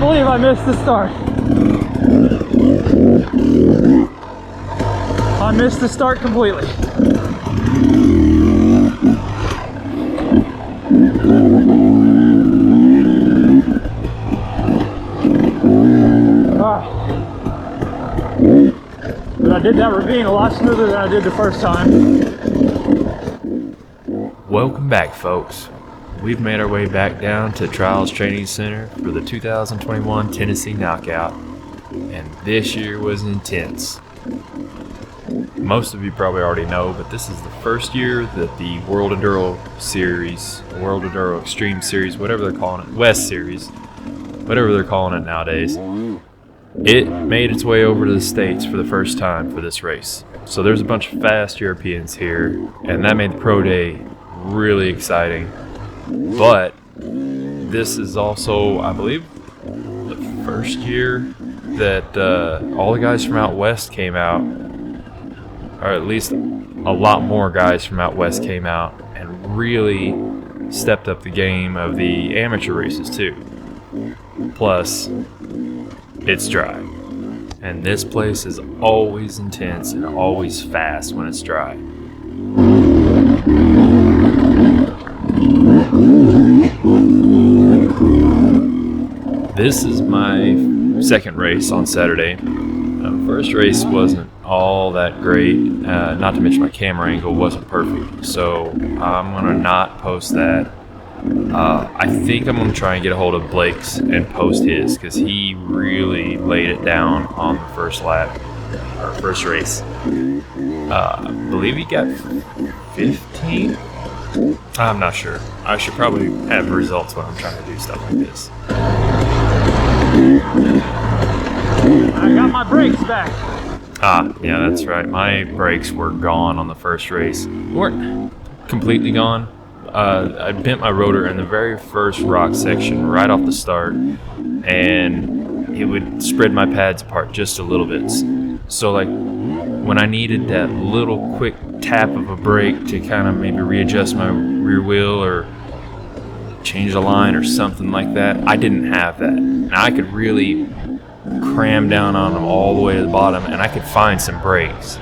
believe I missed the start. I missed the start completely. But I did that ravine a lot smoother than I did the first time. Welcome back, folks. We've made our way back down to Trials Training Center for the 2021 Tennessee Knockout, and this year was intense. Most of you probably already know, but this is the first year that the World Enduro Series, World Enduro Extreme Series, whatever they're calling it, West Series, whatever they're calling it nowadays, it made its way over to the States for the first time for this race. So there's a bunch of fast Europeans here, and that made the Pro Day really exciting. But this is also, I believe, the first year that all the guys from out west came out, or at least a lot more guys from out west came out and really stepped up the game of the amateur races too. Plus, it's dry, and this place is always intense and always fast when it's dry. This is my second race on Saturday. First race wasn't all that great, not to mention my camera angle wasn't perfect, so I'm going to not post that. I think I'm going to try and get a hold of Blake's and post his, because he really laid it down on the first lap, or first race. I believe he got 15? I'm not sure. I should probably have results when I'm trying to do stuff like this. I got my brakes back. Yeah, that's right. My brakes were gone on the first race. Weren't completely gone. I bent my rotor in the very first rock section right off the start, and it would spread my pads apart just a little bit. So like when I needed that little quick tap of a brake to kind of maybe readjust my rear wheel or change the line or something like that, I didn't have that. Now I could really cram down on them all the way to the bottom, and I could find some brakes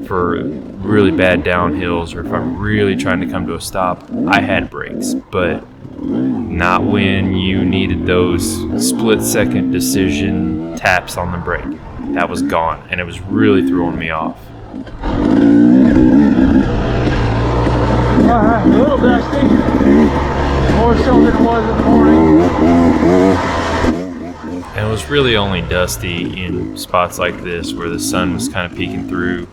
for really bad downhills, or if I'm really trying to come to a stop, I had brakes, but not when you needed those split-second decision taps on the brake. That was gone, and it was really throwing me off. Alright, a little dusty. More so than it was in the morning. And it was really only dusty in spots like this where the sun was kind of peeking through.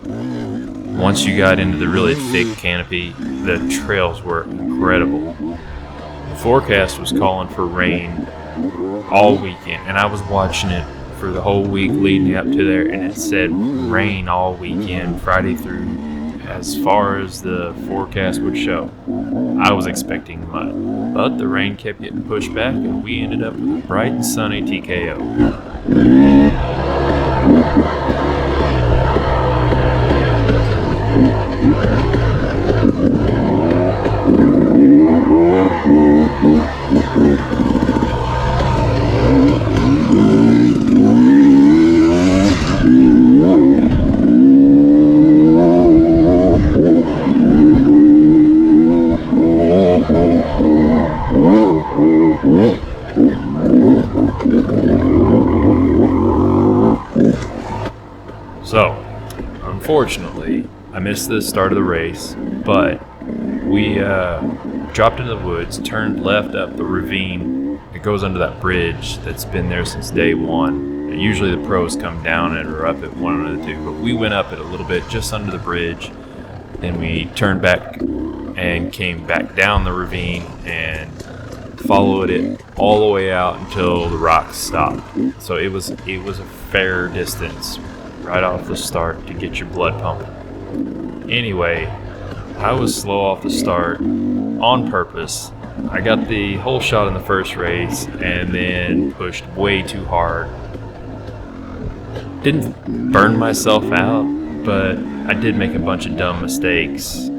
Once you got into the really thick canopy, the trails were incredible. The forecast was calling for rain all weekend, and I was watching it for the whole week leading up to there, and it said rain all weekend, Friday through as far as the forecast would show. I was expecting mud, but the rain kept getting pushed back, and we ended up with a bright and sunny TKO. So, unfortunately, I missed the start of the race, but we dropped into the woods, turned left up the ravine. It goes under that bridge that's been there since day one. And usually the pros come down it or up at one of the two, but we went up it a little bit just under the bridge. Then we turned back and came back down the ravine and followed it all the way out until the rocks stopped. So it was a fair distance right off the start to get your blood pumping. Anyway, I was slow off the start on purpose. I got the whole shot in the first race and then pushed way too hard. Didn't burn myself out, but I did make a bunch of dumb mistakes.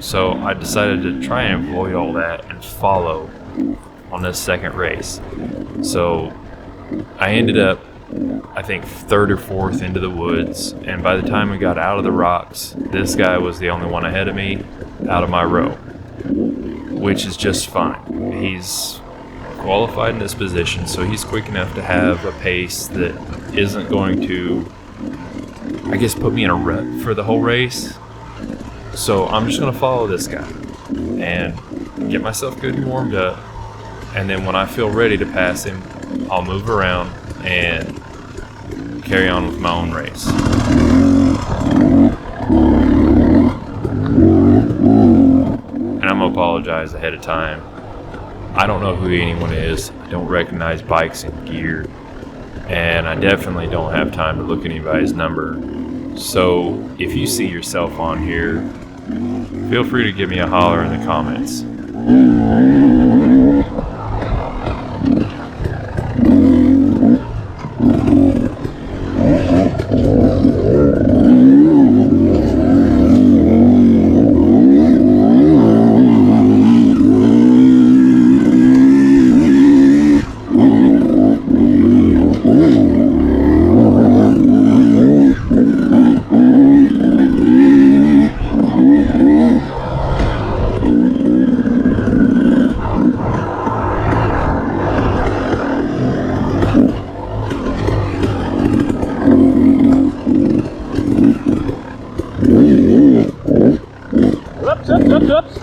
So I decided to try and avoid all that and follow on this second race. So I ended up, I think, third or fourth into the woods, and by the time we got out of the rocks, this guy was the only one ahead of me out of my row, which is just fine. He's qualified in this position, so he's quick enough to have a pace that isn't going to, I guess, put me in a rut for the whole race. So I'm just going to follow this guy and get myself good and warmed up, and then when I feel ready to pass him, I'll move around and carry on with my own race. And I'm going to apologize ahead of time. I don't know who anyone is. I don't recognize bikes and gear. And I definitely don't have time to look at anybody's number. So if you see yourself on here, feel free to give me a holler in the comments. Oops.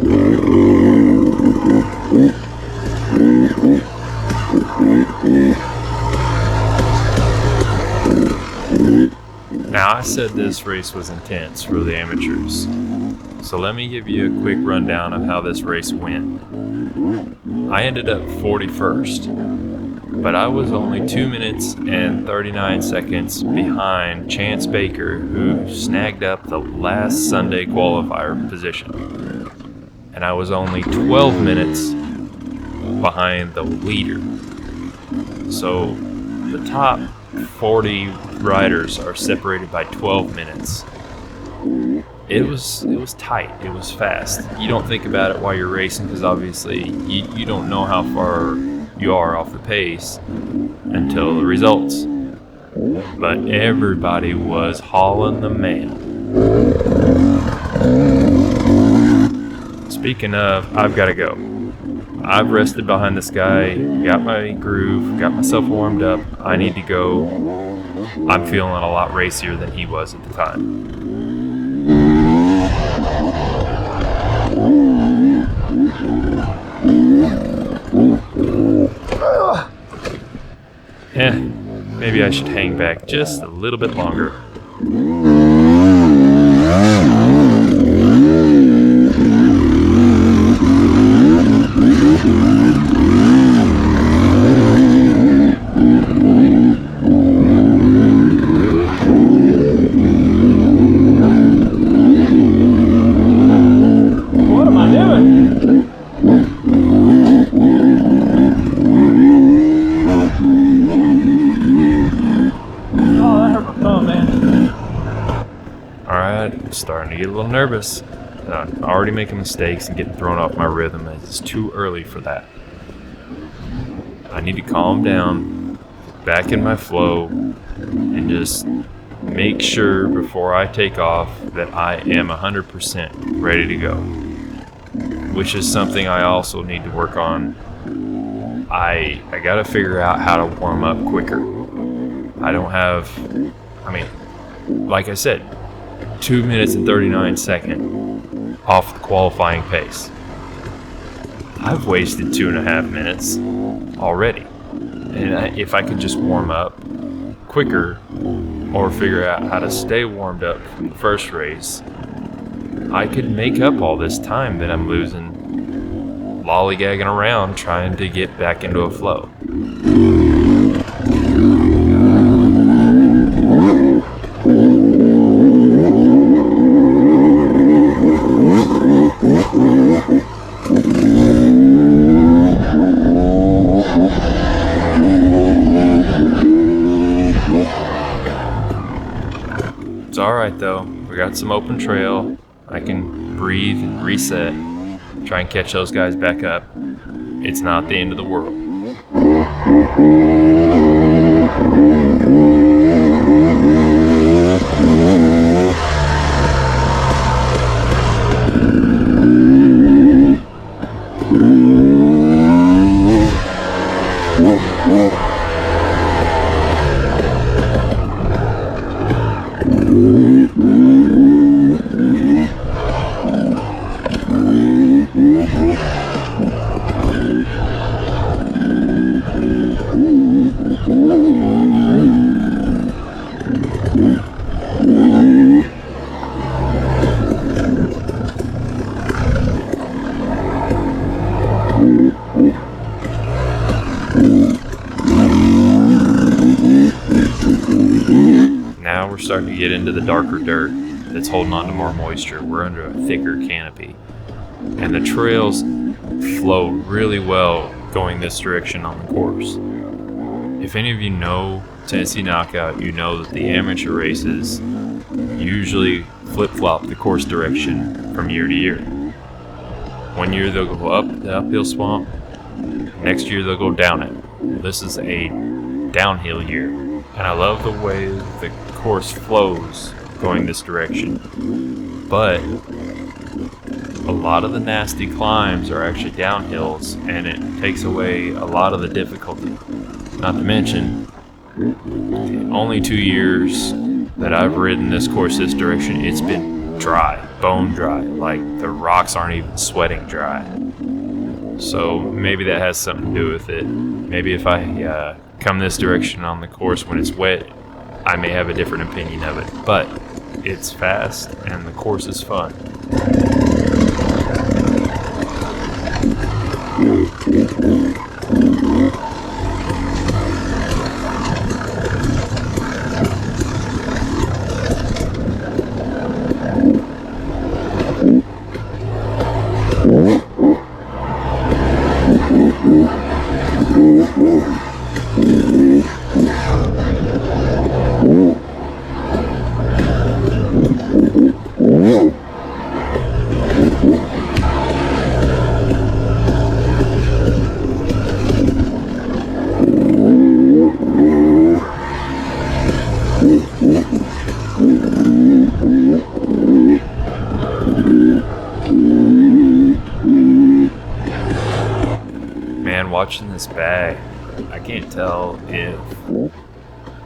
Now, I said this race was intense for the amateurs, so let me give you a quick rundown of how this race went. I ended up 41st, but I was only 2 minutes and 39 seconds behind Chance Baker, who snagged up the last Sunday qualifier position. And I was only 12 minutes behind the leader. So the top 40 riders are separated by 12 minutes. It was tight. It was fast. You don't think about it while you're racing because obviously you don't know how far you are off the pace until the results. But everybody was hauling the man. Speaking of, I've got to go. I've rested behind this guy, got my groove, got myself warmed up. I need to go. I'm feeling a lot racier than he was at the time. Maybe I should hang back just a little bit longer. What am I doing? Oh, that hurt my thumb, man. Alright, starting to get a little nervous. I'm already making mistakes and getting thrown off my rhythm. It's too early for that. I need to calm down, back in my flow, and just make sure before I take off that I am 100% ready to go. Which is something I also need to work on. I gotta figure out how to warm up quicker. Like I said, 2 minutes and 39 seconds off the qualifying pace. I've wasted 2.5 minutes already. And if I could just warm up quicker or figure out how to stay warmed up from the first race, I could make up all this time that I'm losing lollygagging around trying to get back into a flow. It's alright though, we got some open trail. I can breathe and reset, try and catch those guys back up. It's not the end of the world. Now we're starting to get into the darker dirt that's holding on to more moisture. We're under a thicker canopy. And the trails flow really well going this direction on the course. If any of you know Tennessee Knockout, you know that the amateur races usually flip-flop the course direction from year to year. One year they'll go up the uphill swamp, next year they'll go down it. This is a downhill year, and I love the way the course flows going this direction. But a lot of the nasty climbs are actually downhills, and it takes away a lot of the difficulty. Not to mention, only 2 years that I've ridden this course this direction, it's been dry, bone dry, like the rocks aren't even sweating dry. So maybe that has something to do with it. Maybe if I come this direction on the course when it's wet, I may have a different opinion of it. But it's fast and the course is fun. Man, watching this bag, I can't tell if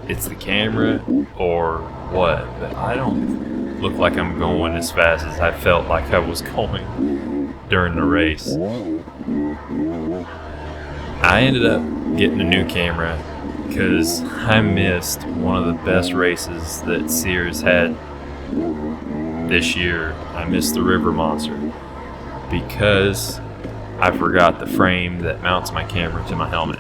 it's the camera or what, but I don't look like I'm going as fast as I felt like I was going during the race. I ended up getting a new camera because I missed one of the best races that Sears had this year. I missed the River Monster because I forgot the frame that mounts my camera to my helmet.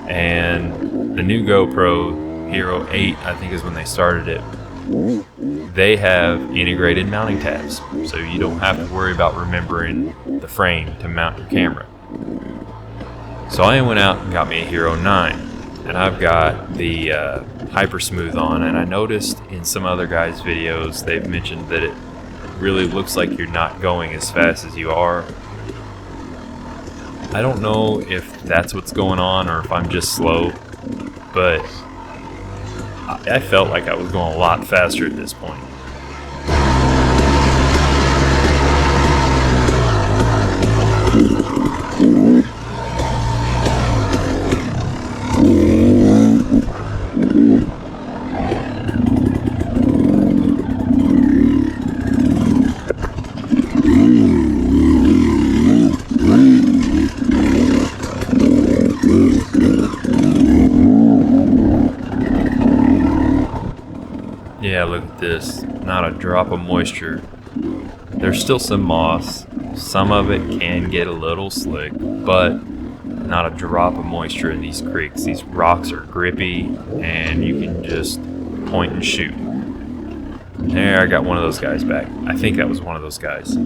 And the new GoPro Hero 8, I think is when they started it, they have integrated mounting tabs, so you don't have to worry about remembering the frame to mount your camera. So I went out and got me a Hero 9, and I've got the Hyper Smooth on, and I noticed in some other guys' videos they've mentioned that it really looks like you're not going as fast as you are. I don't know if that's what's going on or if I'm just slow, but I felt like I was going a lot faster at this point. Yeah, look at this. Not a drop of moisture. There's still some moss. Some of it can get a little slick, but not a drop of moisture in these creeks. These rocks are grippy, and you can just point and shoot. There, I got one of those guys back. I think that was one of those guys.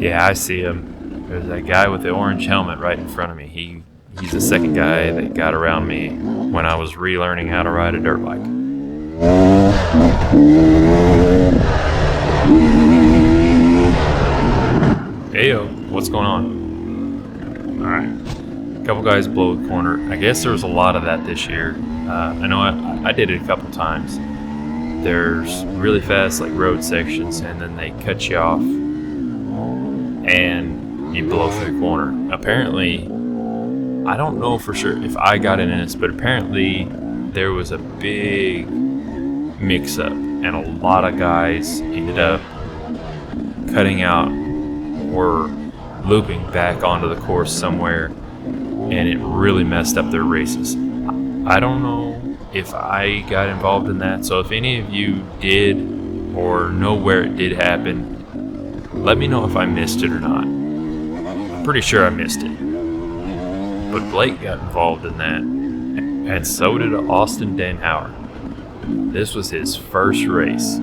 Yeah, I see him. There's that guy with the orange helmet right in front of me. He's the second guy that got around me when I was relearning how to ride a dirt bike. Heyo, what's going on? Alright. A couple guys blow the corner. I guess there was a lot of that this year. I know I did it a couple times. There's really fast like road sections, and then they cut you off and you blow through the corner. Apparently, I don't know for sure if I got in this, but apparently there was a big mix-up, and a lot of guys ended up cutting out or looping back onto the course somewhere, and it really messed up their races. I don't know if I got involved in that, so if any of you did or know where it did happen, let me know if I missed it or not. I'm pretty sure I missed it. But Blake got involved in that, and so did Austin Danhauer. This was his first race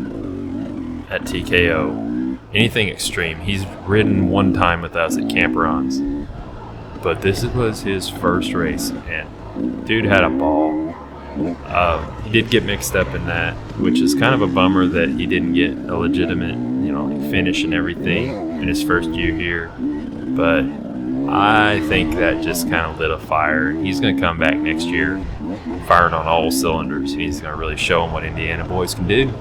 at TKO. Anything extreme. He's ridden one time with us at Camperons, but this was his first race, and dude had a ball. He did get mixed up in that, which is kind of a bummer that he didn't get a legitimate, finish and everything in his first year here. But I think that just kind of lit a fire. He's going to come back next year firing on all cylinders, and he's going to really show them what Indiana boys can do.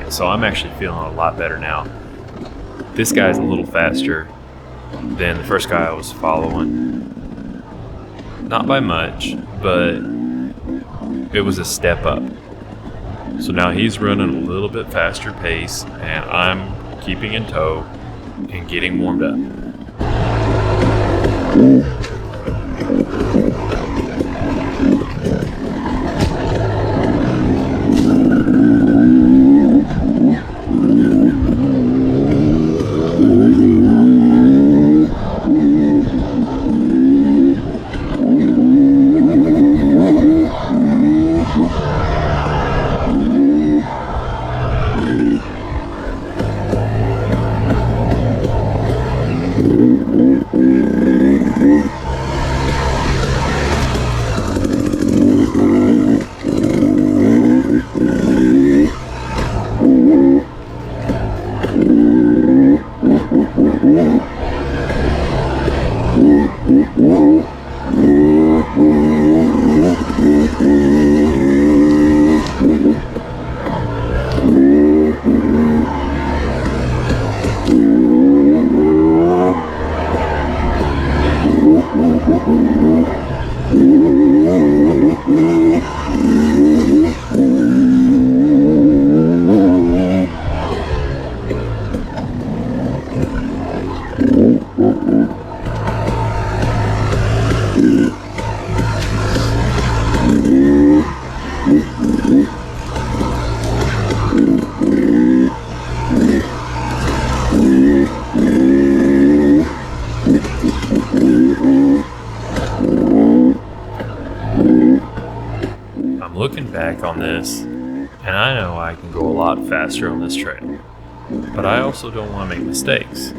So I'm actually feeling a lot better now. This guy's a little faster than the first guy I was following. Not by much, but it was a step up. So now he's running a little bit faster pace, and I'm keeping in tow and getting warmed up. Looking back on this, and I know I can go a lot faster on this trail, but I also don't want to make mistakes.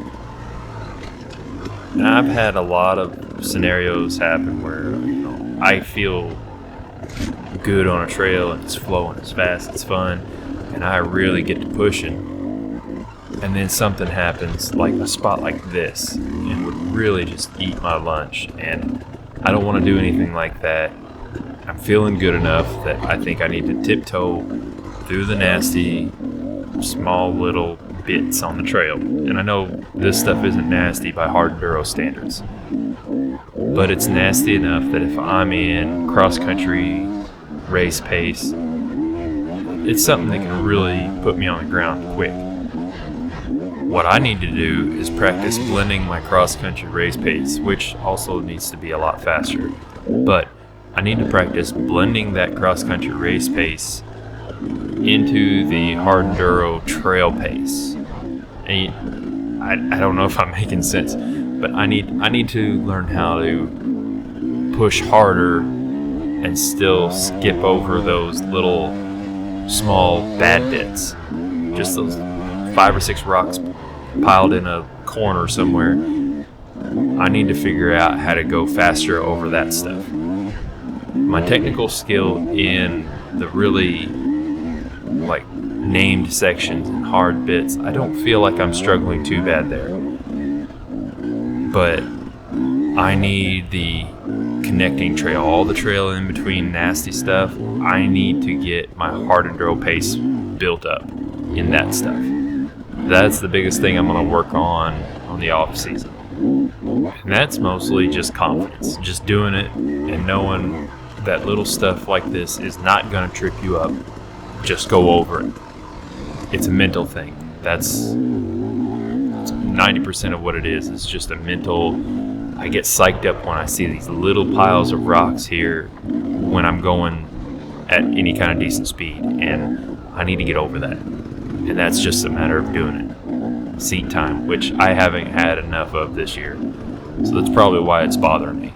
And I've had a lot of scenarios happen where, I feel good on a trail and it's flowing, it's fast, it's fun, and I really get to pushing. And then something happens, like a spot like this, and would really just eat my lunch. And I don't want to do anything like that. I'm feeling good enough that I think I need to tiptoe through the nasty, small little bits on the trail. And I know this stuff isn't nasty by hard enduro standards, but it's nasty enough that if I'm in cross-country race pace, it's something that can really put me on the ground quick. What I need to do is practice blending my cross-country race pace, which also needs to be a lot faster. But I need to practice blending that cross-country race pace into the hard enduro trail pace. And I don't know if I'm making sense, but I need to learn how to push harder and still skip over those little small bad bits. Just those 5 or 6 rocks piled in a corner somewhere. I need to figure out how to go faster over that stuff. My technical skill in the really like named sections and hard bits, I don't feel like I'm struggling too bad there. But I need the connecting trail, all the trail in between nasty stuff. I need to get my hard enduro pace built up in that stuff. That's the biggest thing I'm going to work on the off season. And that's mostly just confidence, just doing it and knowing that little stuff like this is not going to trip you up. Just go over it. It's a mental thing. That's 90% of what it is. It's just a mental. I get psyched up when I see these little piles of rocks here when I'm going at any kind of decent speed, and I need to get over that. And that's just a matter of doing it. Seat time, which I haven't had enough of this year. So that's probably why it's bothering me.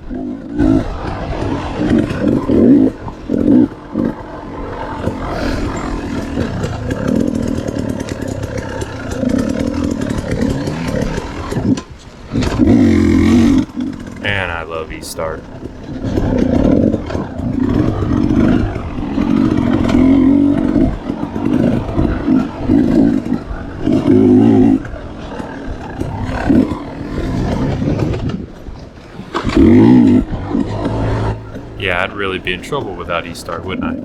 And I love E-Start. Yeah, I'd really be in trouble without E-Start, wouldn't I?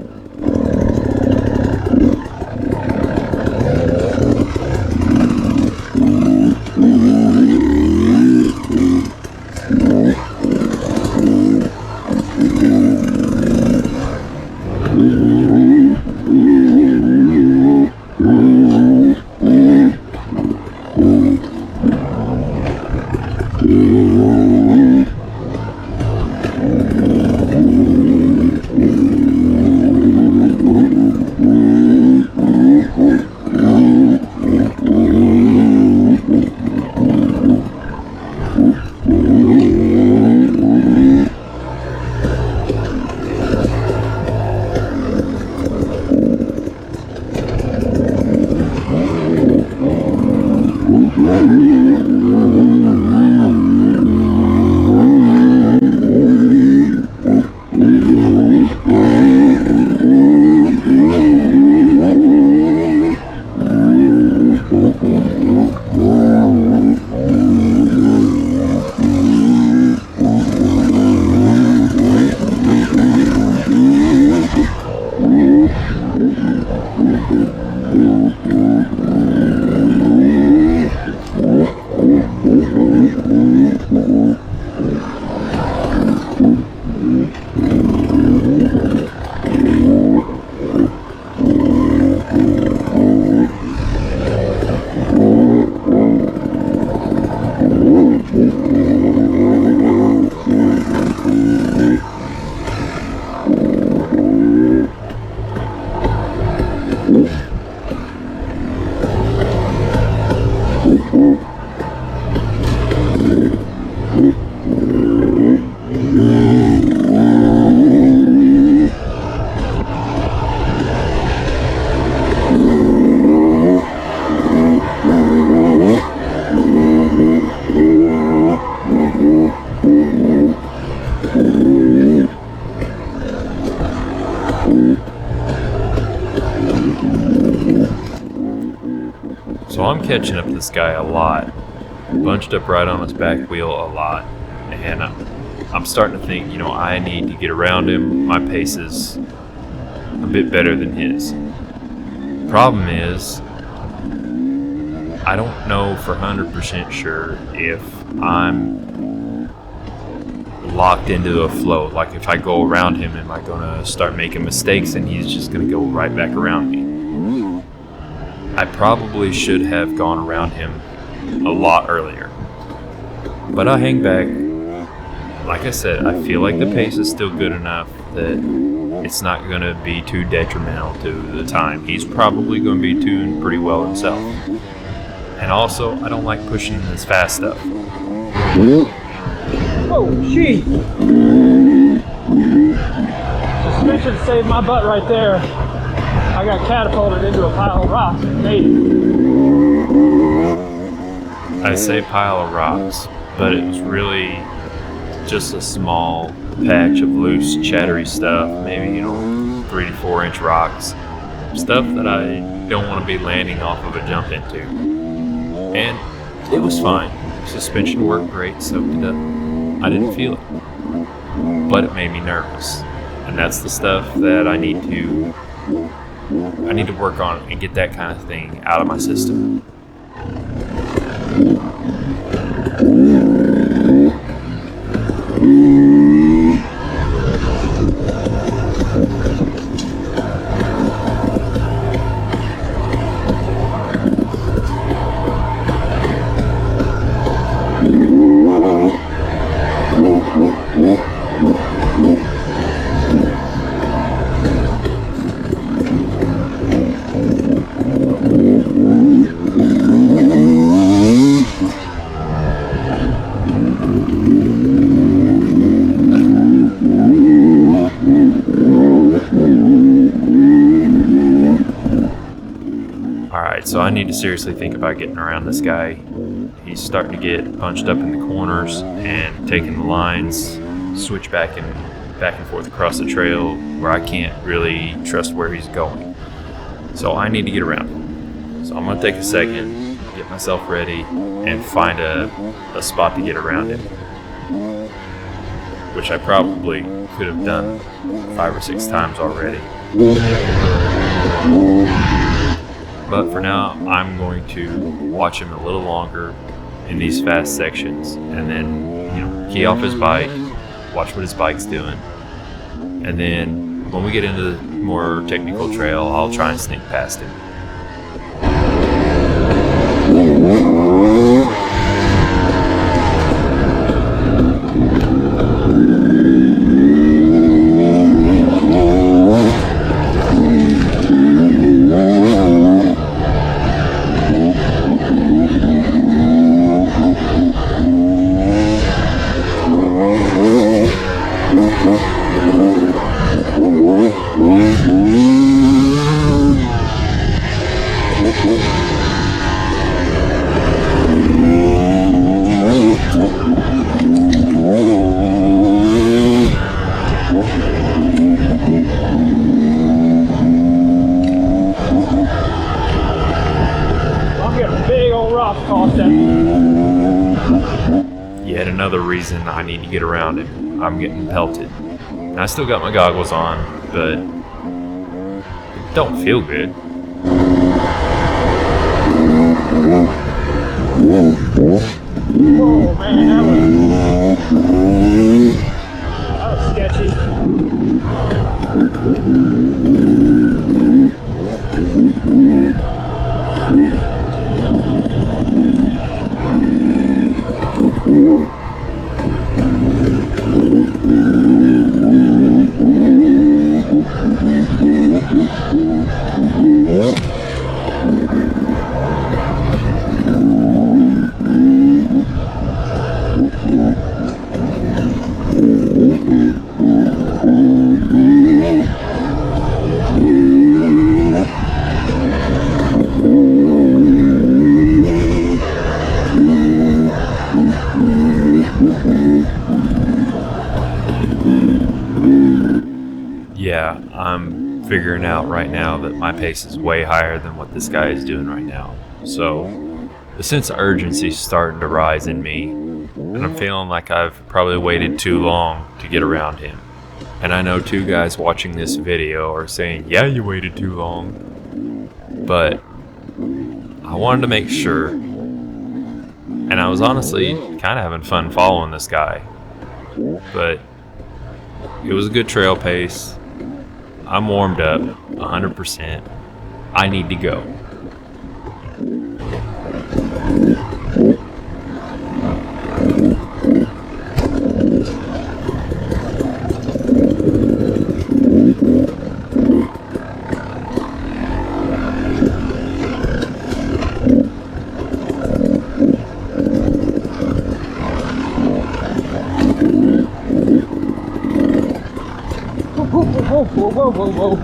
So I'm catching up to this guy a lot, bunched up right on his back wheel a lot, and I'm starting to think, I need to get around him. My pace is a bit better than his. Problem is, I don't know for 100% sure if I'm locked into a flow. Like if I go around him, am I going to start making mistakes and he's just going to go right back around me? I probably should have gone around him a lot earlier. But I hang back, like I said, I feel like the pace is still good enough that it's not going to be too detrimental to the time. He's probably going to be tuned pretty well himself. And also, I don't like pushing this fast stuff. Oh, gee. Suspension saved my butt right there. I got catapulted into a pile of rocks and made it. I say pile of rocks, but it was really just a small patch of loose, chattery stuff, maybe, 3 to 4 inch rocks. Stuff that I don't want to be landing off of a jump into. And it was fine. Suspension worked great, soaked it up. I didn't feel it. But it made me nervous. And that's the stuff that I need to work on and get that kind of thing out of my system. So I need to seriously think about getting around this guy. He's starting to get punched up in the corners and taking the lines, switch back and forth across the trail where I can't really trust where he's going. So I need to get around him. So I'm going to take a second, get myself ready, and find a spot to get around him, which I probably could have done 5 or 6 times already. But for now, I'm going to watch him a little longer in these fast sections, and then, key off his bike, watch what his bike's doing, and then when we get into the more technical trail, I'll try and sneak past him. Yet another reason I need to get around him. I'm getting pelted. And I still got my goggles on, but it don't feel good. Whoa, man, that was sketchy. Yeah, I'm figuring out right now that my pace is way higher than what this guy is doing right now. So the sense of urgency is starting to rise in me, and I'm feeling like I've probably waited too long to get around him. And I know 2 guys watching this video are saying, yeah, you waited too long. But I wanted to make sure. And I was honestly kind of having fun following this guy. But it was a good trail pace. I'm warmed up 100%. I need to go. Whoa, whoa, whoa, whoa, whoa.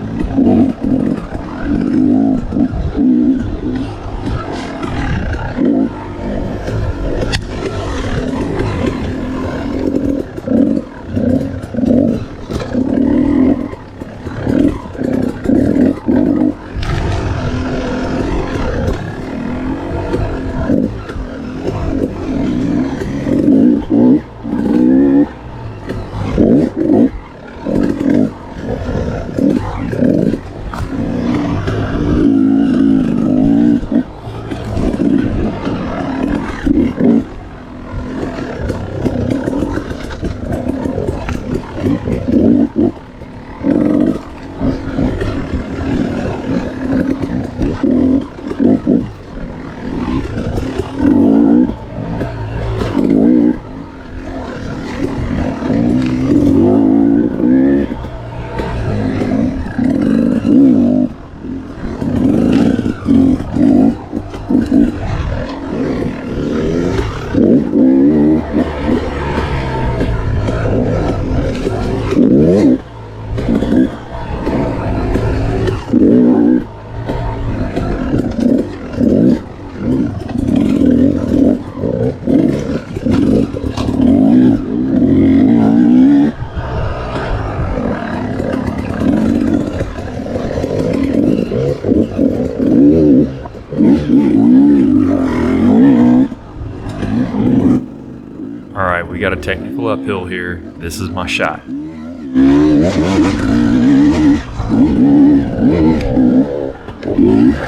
Alright, we got a technical uphill here. This is my shot.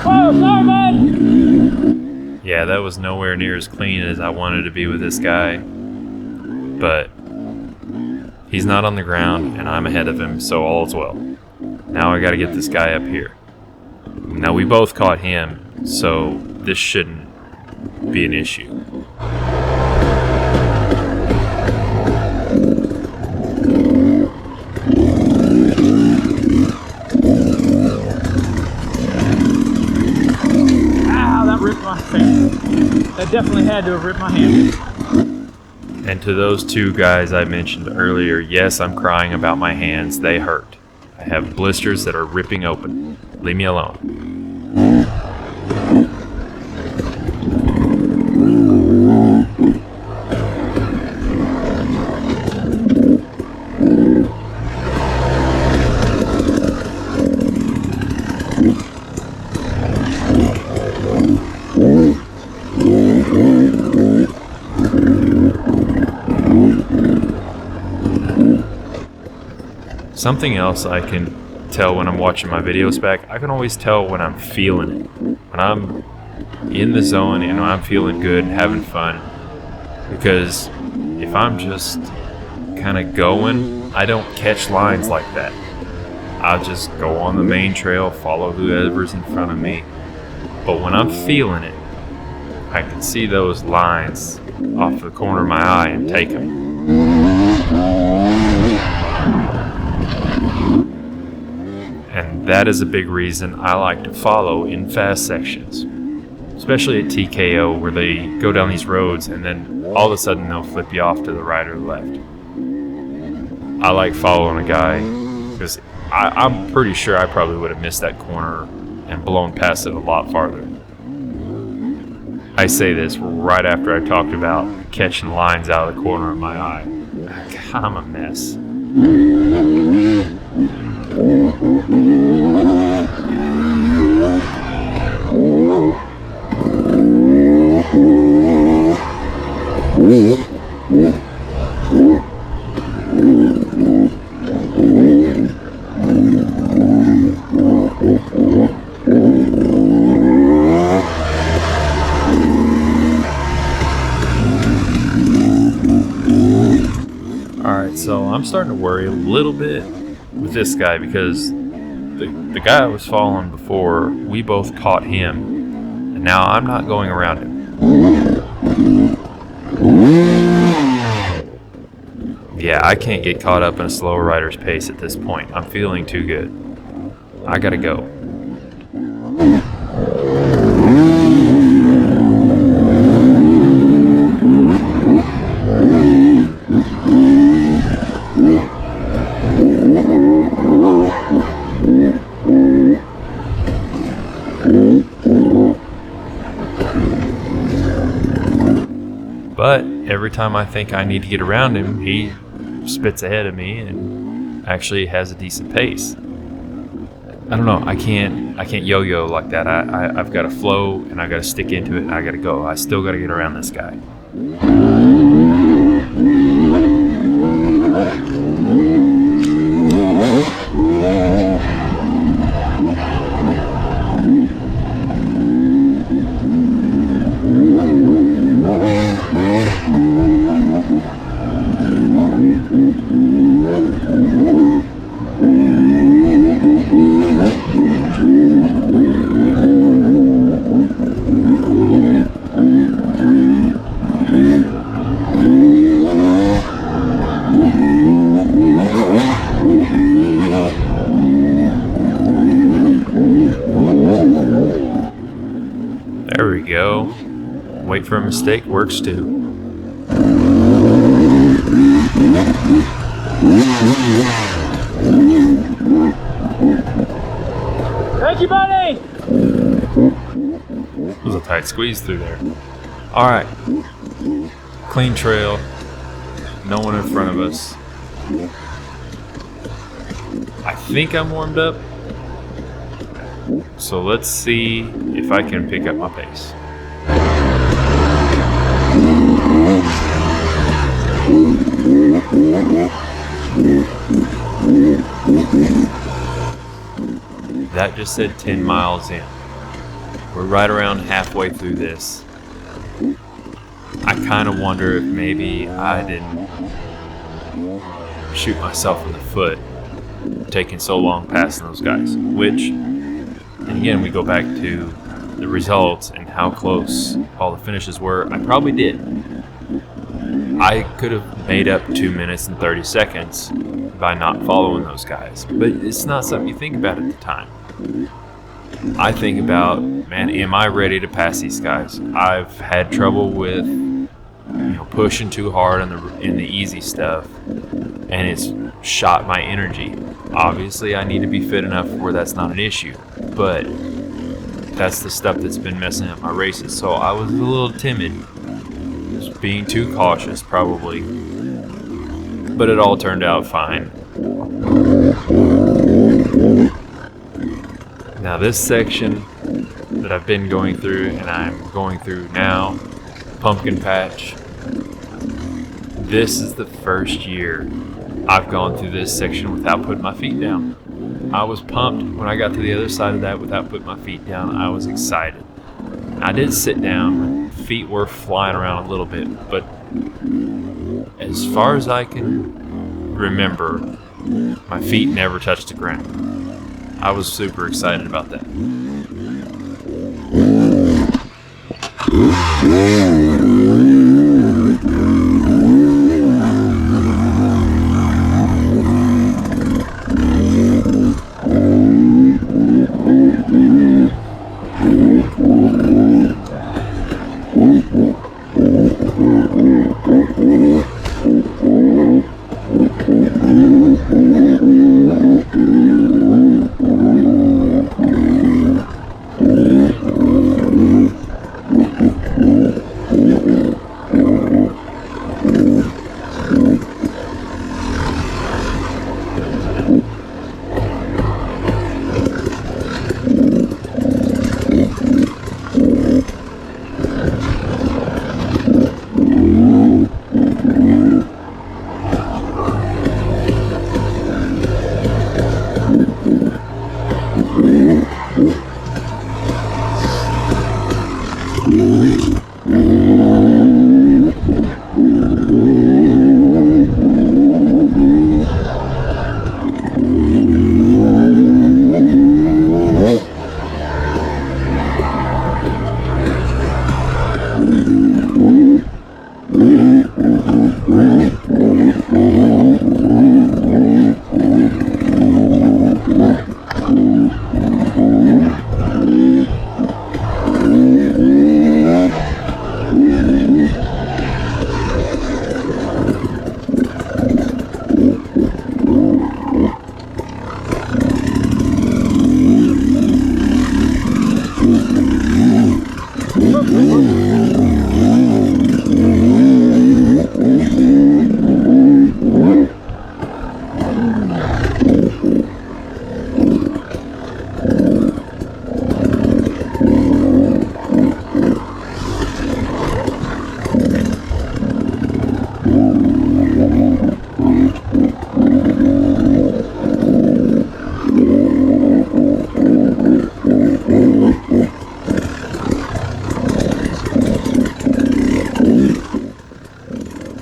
Oh, sorry, man! Yeah, that was nowhere near as clean as I wanted to be with this guy. But he's not on the ground and I'm ahead of him, so all's well. Now I gotta get this guy up here. Now we both caught him, so this shouldn't be an issue. Ow, that ripped my hand. That definitely had to have ripped my hand. And to those two guys I mentioned earlier, yes, I'm crying about my hands. They hurt. I have blisters that are ripping open. Leave me alone. Something else I can tell when I'm watching my videos back, I can always tell when I'm feeling it. When I'm in the zone and when I'm feeling good and having fun. Because if I'm just kind of going, I don't catch lines like that. I'll just go on the main trail, follow whoever's in front of me. But when I'm feeling it, I can see those lines off the corner of my eye and take them. And that is a big reason I like to follow in fast sections, especially at TKO where they go down these roads and then all of a sudden they'll flip you off to the right or the left. I like following a guy because I'm pretty sure I probably would have missed that corner and blown past it a lot farther. I say this right after I talked about catching lines out of the corner of my eye. I'm a mess. Alright, so I'm starting to worry a little bit with this guy because the guy I was following before, we both caught him, and now I'm not going around him. Yeah, I can't get caught up in a slow rider's pace at this point. I'm feeling too good. I gotta go. But every time I think I need to get around him, he spits ahead of me and actually has a decent pace. I don't know. I can't yo-yo like that. I've got to flow and I got to stick into it and I got to go. I still got to get around this guy. There we go. Wait for a mistake works too. Thank you, buddy! It was a tight squeeze through there. Alright. Clean trail. No one in front of us. I think I'm warmed up. So let's see if I can pick up my pace. That just said 10 miles in. We're right around halfway through this. I kind of wonder if maybe I didn't shoot myself in the foot taking so long passing those guys, which, and again, we go back to the results and how close all the finishes were. I probably did. I could have made up 2 minutes and 30 seconds by not following those guys, but it's not something you think about at the time. I think about, man, am I ready to pass these guys? I've had trouble with, pushing too hard in the easy stuff, and it's shot my energy. Obviously, I need to be fit enough where that's not an issue, but that's the stuff that's been messing up my races. So I was a little timid, just being too cautious probably, but it all turned out fine. Now this section that I've been going through and I'm going through now, Pumpkin Patch, this is the first year I've gone through this section without putting my feet down. I was pumped when I got to the other side of that without putting my feet down. I was excited. I did sit down, feet were flying around a little bit, but as far as I can remember, my feet never touched the ground. I was super excited about that.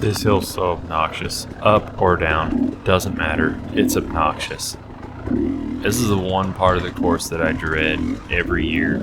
This hill's so obnoxious. Up or down, doesn't matter. It's obnoxious. This is the one part of the course that I dread every year.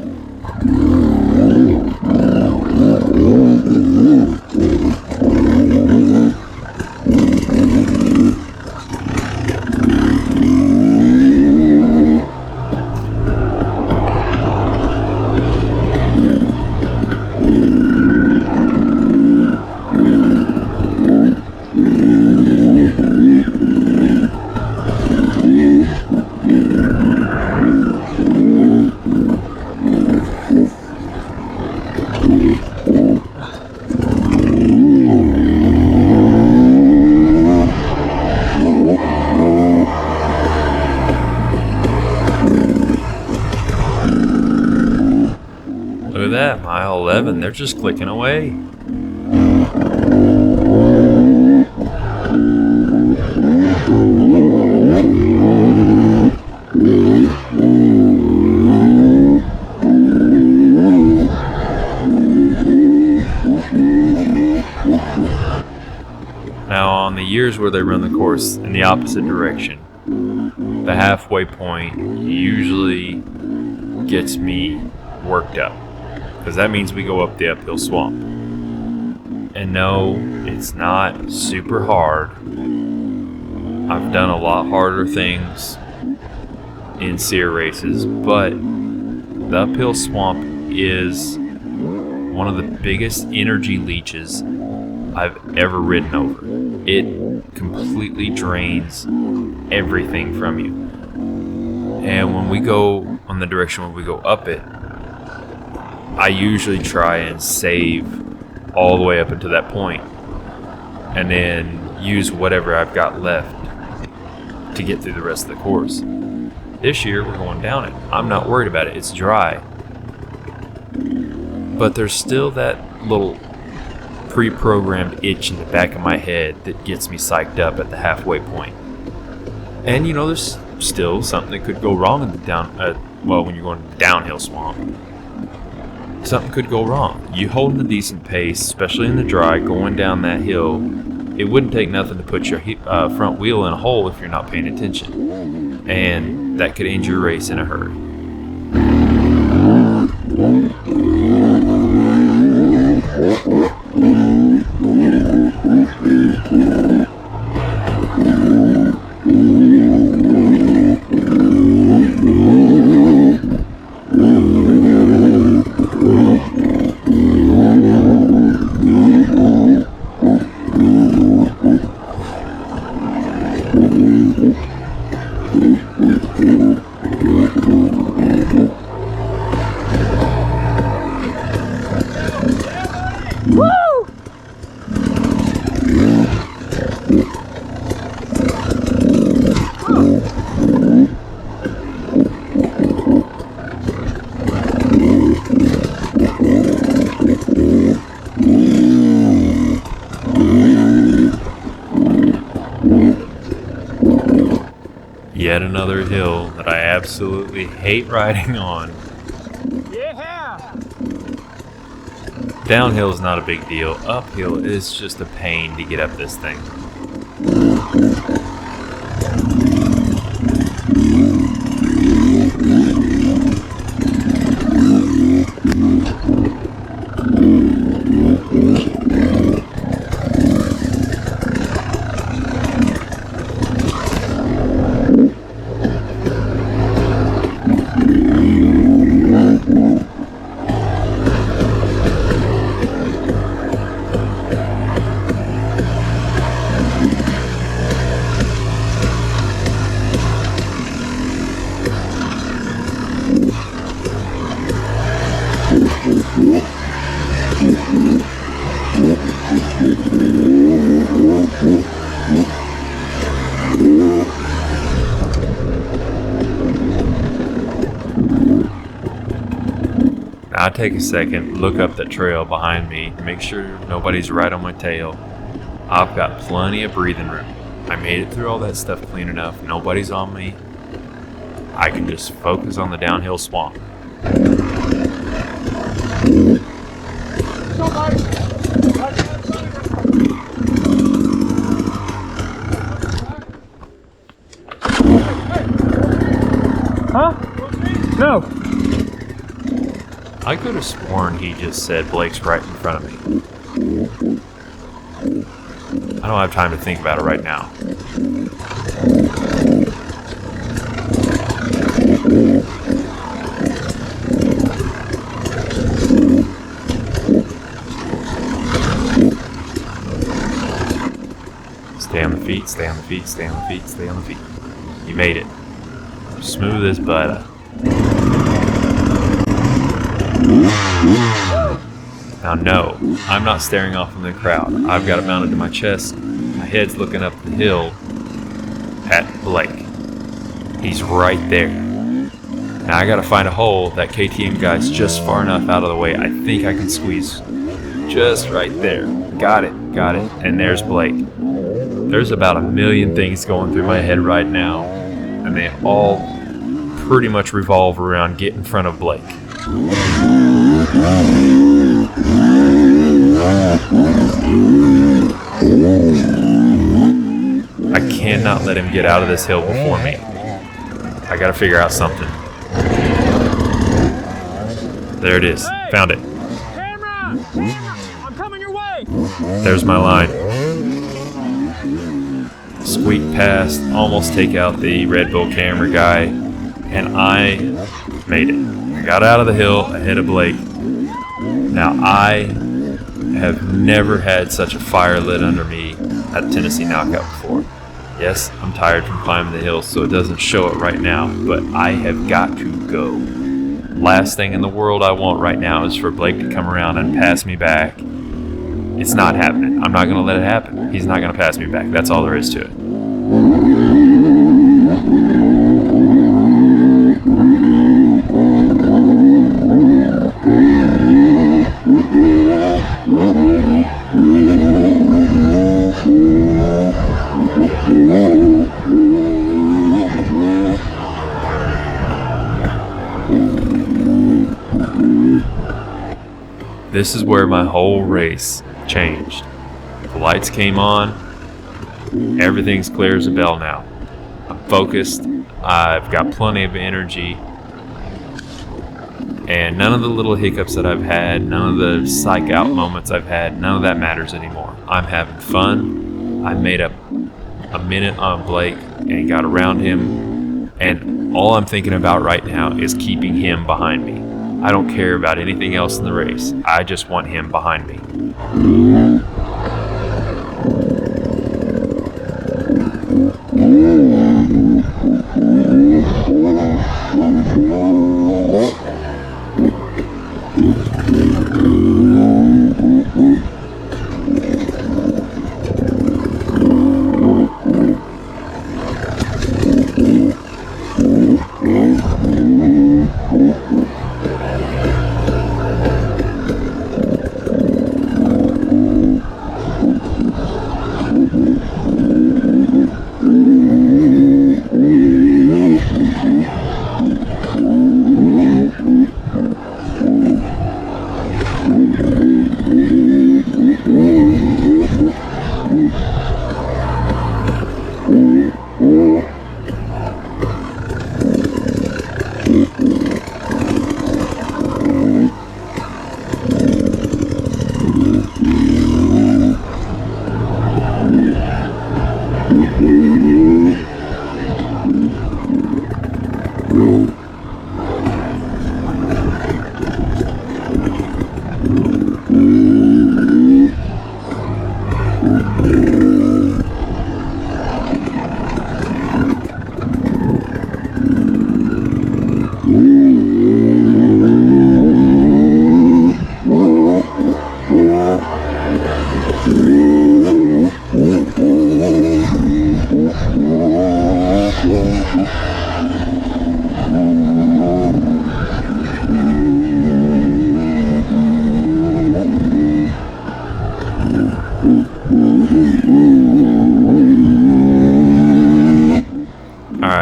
Look at that, mile 11, they're just clicking away. Now, on the years where they run the course in the opposite direction, the halfway point usually gets me worked up, because that means we go up the uphill swamp. And no, it's not super hard. I've done a lot harder things in SEER races, but the uphill swamp is one of the biggest energy leeches I've ever ridden over. It completely drains everything from you. And when we go on the direction where we go up it, I usually try and save all the way up until that point, and then use whatever I've got left to get through the rest of the course. This year we're going down it. I'm not worried about it. It's dry. But there's still that little pre-programmed itch in the back of my head that gets me psyched up at the halfway point. And you know, there's still something that could go wrong in the when you're going downhill swamp. Something could go wrong. You holding a decent pace, especially in the dry, going down that hill, it wouldn't take nothing to put your front wheel in a hole if you're not paying attention. And that could end your race in a hurry. Yet another hill that I absolutely hate riding on. Yeah! Downhill is not a big deal. Uphill is just a pain to get up this thing. I take a second, look up the trail behind me, make sure nobody's right on my tail. I've got plenty of breathing room. I made it through all that stuff clean enough. Nobody's on me. I can just focus on the downhill swamp. Huh? No. I could have sworn he just said Blake's right in front of me. I don't have time to think about it right now. Stay on the feet, stay on the feet, stay on the feet, stay on the feet. You made it. Smooth as butter. Now no, I'm not staring off in the crowd. I've got it mounted to my chest. My head's looking up the hill at Blake. He's right there. Now I gotta find a hole. That KTM guy's just far enough out of the way. I think I can squeeze just right there. Got it. And there's Blake. There's about a million things going through my head right now, and they all pretty much revolve around getting in front of Blake. I cannot let him get out of this hill before me. I gotta figure out something. There it is. Found it. Camera! I'm coming your way! There's my line. Squeak past, almost take out the Red Bull camera guy, and I made it. I got out of the hill ahead of Blake. Now I have never had such a fire lit under me at a Tennessee Knockout before. Yes, I'm tired from climbing the hill, so it doesn't show it right now, but I have got to go. Last thing in the world I want right now is for Blake to come around and pass me back. It's not happening. I'm not going to let it happen. He's not going to pass me back. That's all there is to it. This is where my whole race changed. The lights came on. Everything's clear as a bell now. I'm focused. I've got plenty of energy. And none of the little hiccups that I've had, none of the psych out moments I've had, none of that matters anymore. I'm having fun. I made up a minute on Blake and got around him. And all I'm thinking about right now is keeping him behind me. I don't care about anything else in the race. I just want him behind me.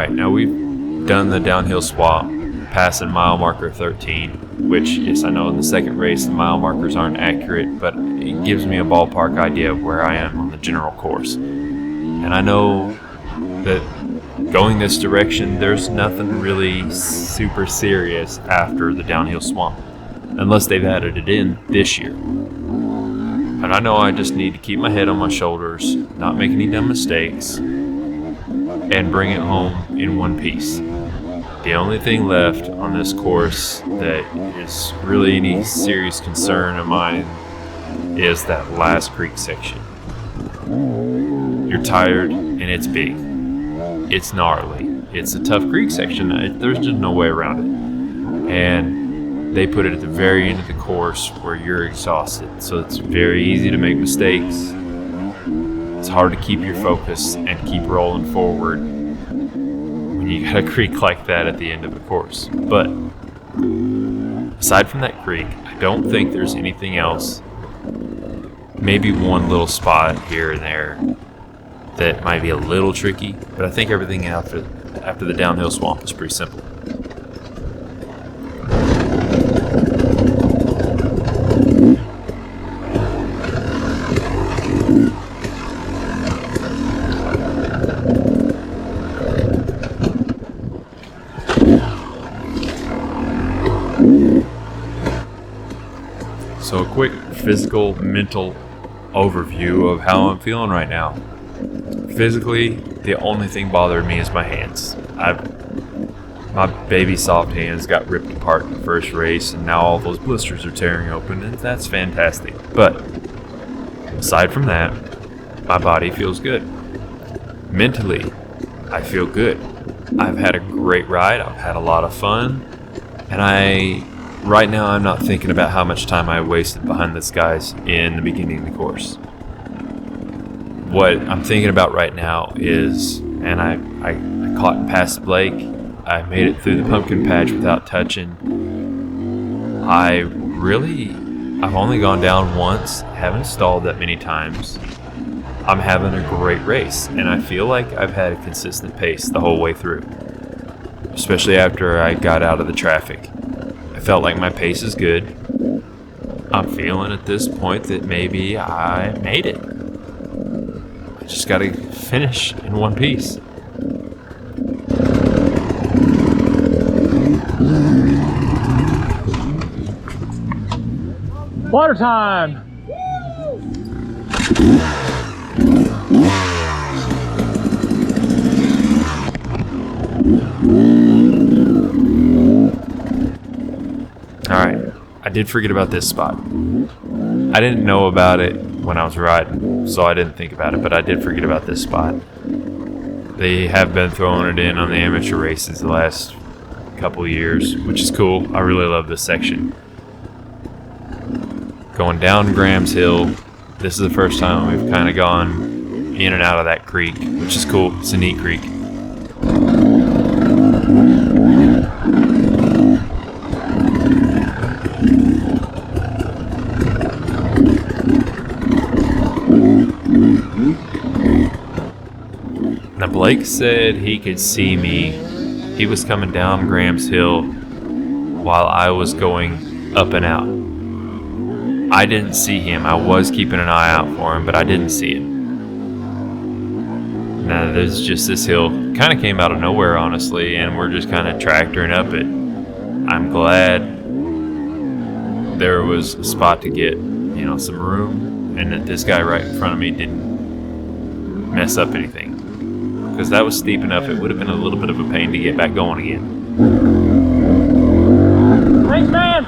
Alright, now we've done the downhill swap, passing mile marker 13, which, yes, I know in the second race the mile markers aren't accurate, but it gives me a ballpark idea of where I am on the general course. And I know that going this direction, there's nothing really super serious after the downhill swamp, unless they've added it in this year. And I know I just need to keep my head on my shoulders, not make any dumb mistakes, and bring it home in one piece. The only thing left on this course that is really any serious concern of mine is that last creek section. You're tired and it's big. It's gnarly. It's a tough creek section. There's just no way around it. And they put it at the very end of the course where you're exhausted. So it's very easy to make mistakes. It's hard to keep your focus and keep rolling forward when you got a creek like that at the end of the course. But aside from that creek, I don't think there's anything else. Maybe one little spot here and there that might be a little tricky, but I think everything after the downhill swamp is pretty simple. So a quick physical, mental overview of how I'm feeling right now. Physically, the only thing bothering me is my hands. My baby soft hands got ripped apart in the first race, and now all those blisters are tearing open, and that's fantastic. But aside from that, my body feels good. Mentally, I feel good. I've had a great ride. I've had a lot of fun, and right now I'm not thinking about how much time I wasted behind these guys in the beginning of the course. What I'm thinking about right now is, and I caught and passed Blake. I made it through the pumpkin patch without touching. I've only gone down once, haven't stalled that many times. I'm having a great race, and I feel like I've had a consistent pace the whole way through, especially after I got out of the traffic. I felt like my pace is good. I'm feeling at this point that maybe I made it. I just got to finish in one piece. Water time! Alright, I did forget about this spot. I didn't know about it when I was riding, so I didn't think about it, but I did forget about this spot. They have been throwing it in on the amateur races the last couple of years, which is cool. I really love this section. Going down Graham's Hill, this is the first time we've kind of gone in and out of that creek, which is cool. It's a neat creek. Now Blake said he could see me. He was coming down Graham's Hill while I was going up and out. I didn't see him. I was keeping an eye out for him, but I didn't see him. Now there's just this hill. Kind of came out of nowhere, honestly, and we're just kind of tractoring up it. I'm glad there was a spot to get, some room, and that this guy right in front of me didn't mess up anything. Because that was steep enough, it would have been a little bit of a pain to get back going again. Thanks, man!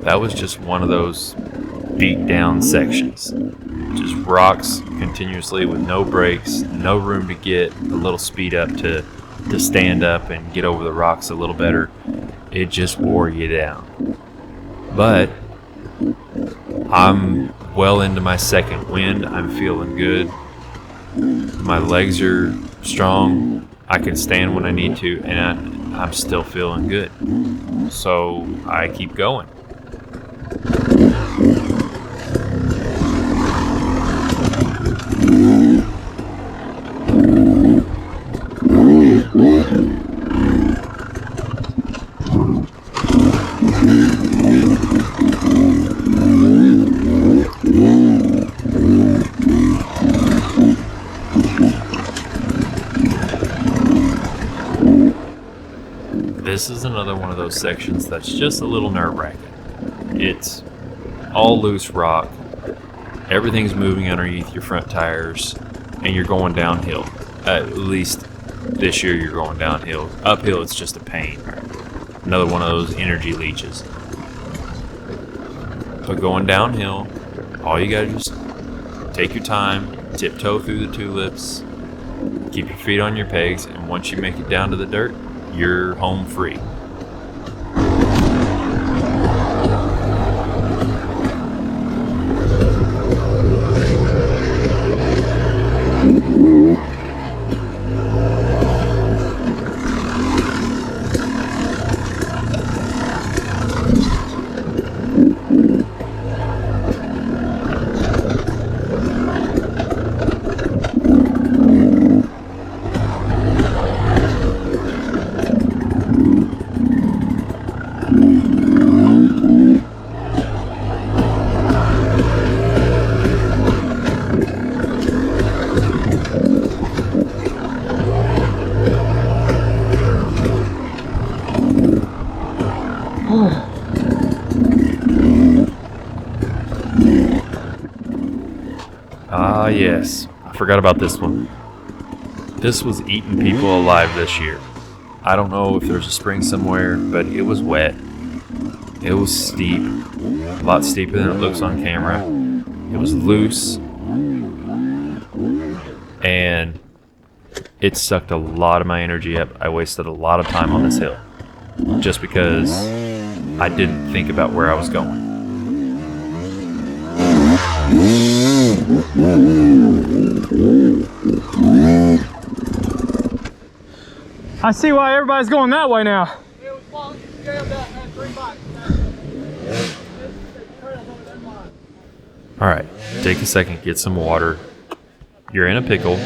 That was just one of those beat down sections. Just rocks continuously with no brakes, no room to get a little speed up to stand up and get over the rocks a little better. It just wore you down. But I'm well into my second wind. I'm feeling good. My legs are strong. I can stand when I need to, and I'm still feeling good. So I keep going. This is another one of those sections that's just a little nerve-wracking. It's all loose rock, everything's moving underneath your front tires, and you're going downhill. At least this year you're going downhill. Uphill it's just a pain. Another one of those energy leeches. But going downhill, all you gotta just take your time, tiptoe through the tulips, keep your feet on your pegs, and once you make it down to the dirt, you're home free. Ah, yes. I forgot about this one. This was eating people alive this year. I don't know if there's a spring somewhere, but it was wet. It was steep. A lot steeper than it looks on camera. It was loose. And it sucked a lot of my energy up. I wasted a lot of time on this hill. Just because I didn't think about where I was going. I see why everybody's going that way now. Alright, take a second, get some water. You're in a pickle.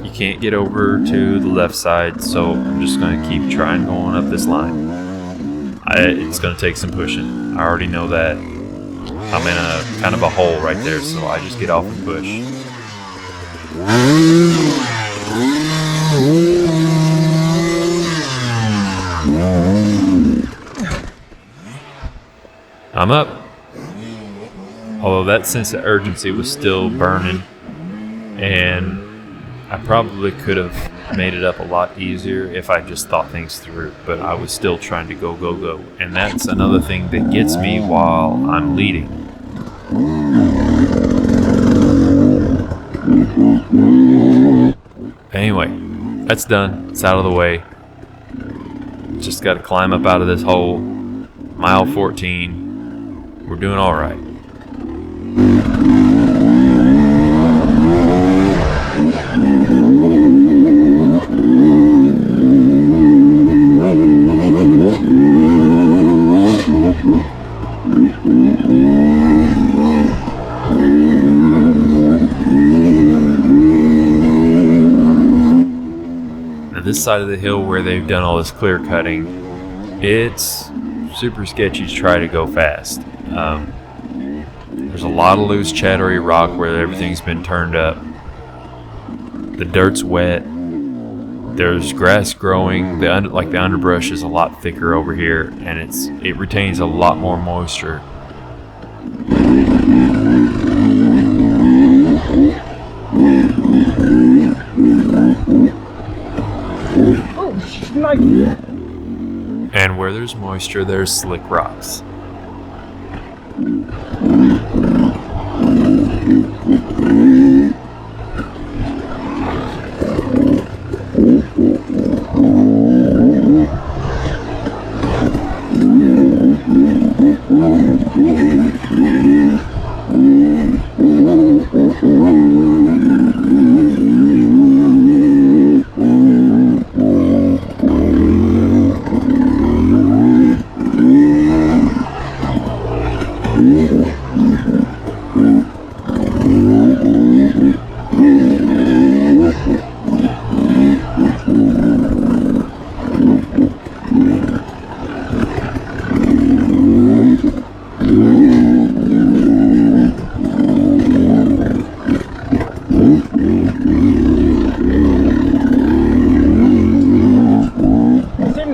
You can't get over to the left side, so I'm just going to keep trying going up this line. It's going to take some pushing. I already know that. I'm in a kind of a hole right there, so I just get off and push. I'm up. Although that sense of urgency was still burning, and I probably could have made it up a lot easier if I just thought things through, but I was still trying to go, go, go. And that's another thing that gets me while I'm leading. Anyway, that's done. It's out of the way. Just got to climb up out of this hole. Mile 14. We're doing all right. Now this side of the hill where they've done all this clear cutting, it's super sketchy to try to go fast. There's a lot of loose chattery rock where everything's been turned up. The dirt's wet. There's grass growing. The underbrush is a lot thicker over here, and it retains a lot more moisture. Oh, And where there's moisture, there's slick rocks.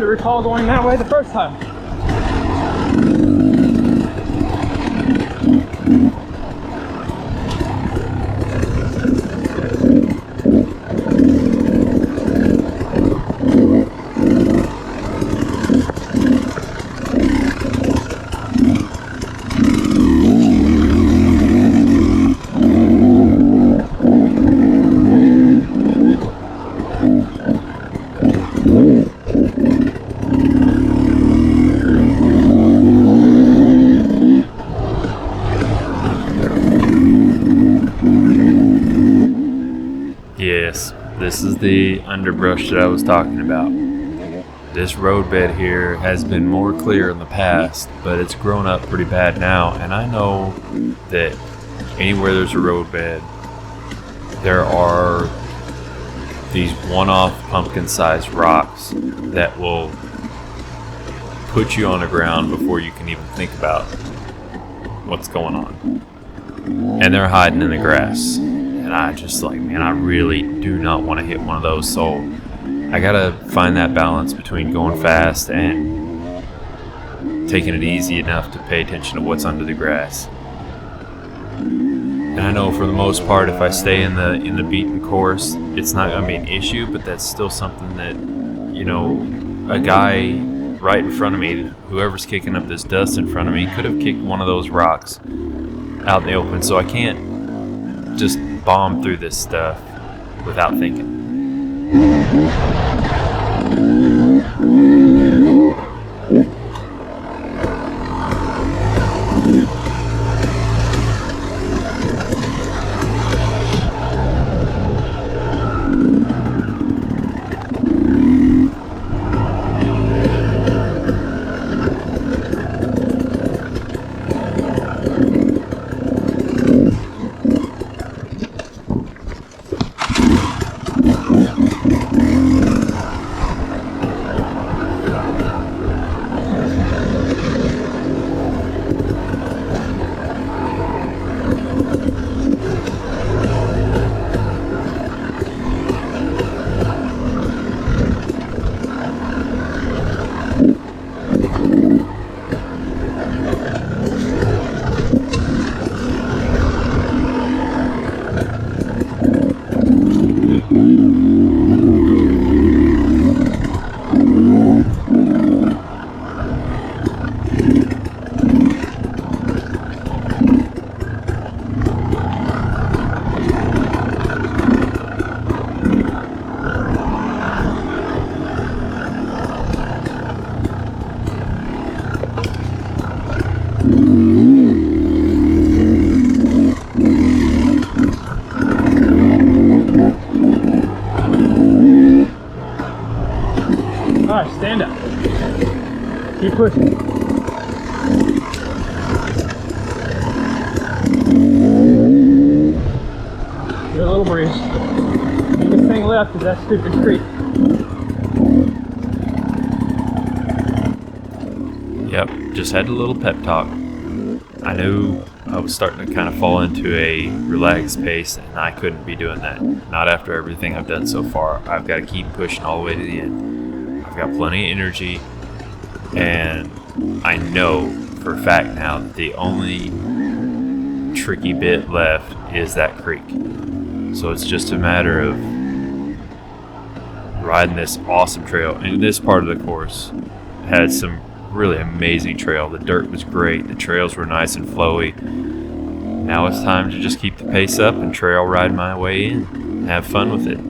Recall going that way the first time. Yes, this is the underbrush that I was talking about. This roadbed here has been more clear in the past, but it's grown up pretty bad now, and I know that anywhere there's a roadbed, there are these one-off pumpkin-sized rocks that will put you on the ground before you can even think about what's going on. And they're hiding in the grass. And I just I really do not want to hit one of those. So I gotta find that balance between going fast and taking it easy enough to pay attention to what's under the grass. And I know for the most part, if I stay in the beaten course, it's not gonna be an issue. But that's still something that, a guy right in front of me, whoever's kicking up this dust in front of me, could have kicked one of those rocks out in the open. So I can't just bomb through this stuff without thinking. Alright, stand up. Keep pushing. Get a little breeze. Biggest thing left is that stupid creek. Yep, just had a little pep talk. I knew I was starting to kind of fall into a relaxed pace, and I couldn't be doing that. Not after everything I've done so far. I've got to keep pushing all the way to the end. I've got plenty of energy, and I know for a fact now that the only tricky bit left is that creek. So it's just a matter of riding this awesome trail. And this part of the course had some really amazing trail. The dirt was great. The trails were nice and flowy. Now it's time to just keep the pace up and trail ride my way in and have fun with it.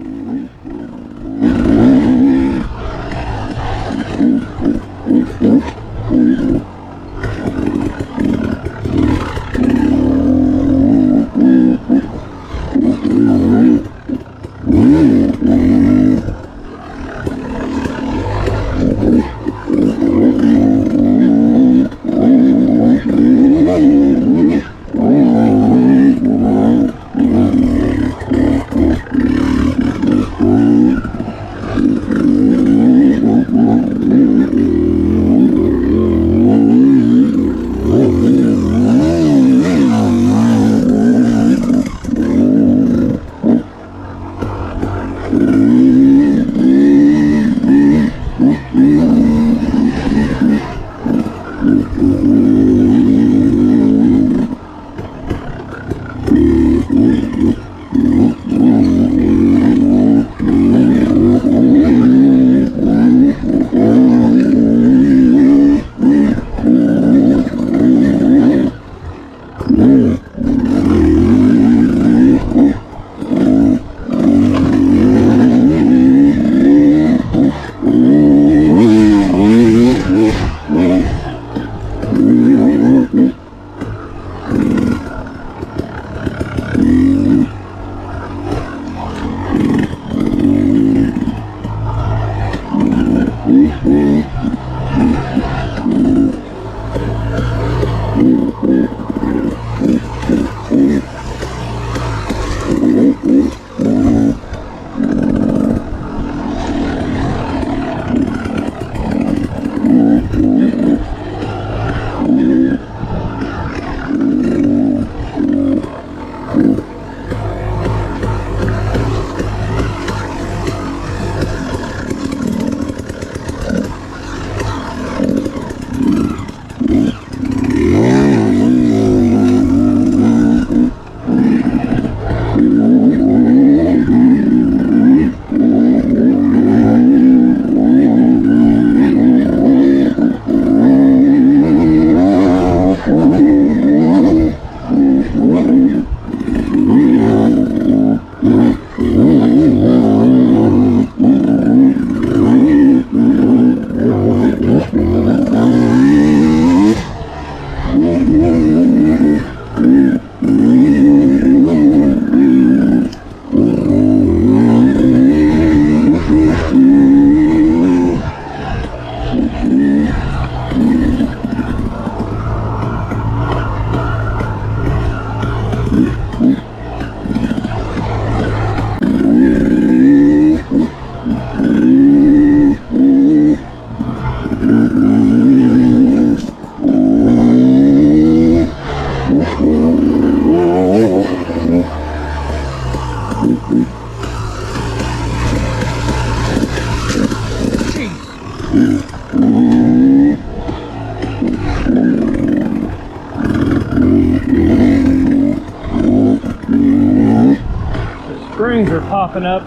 Springs are popping up,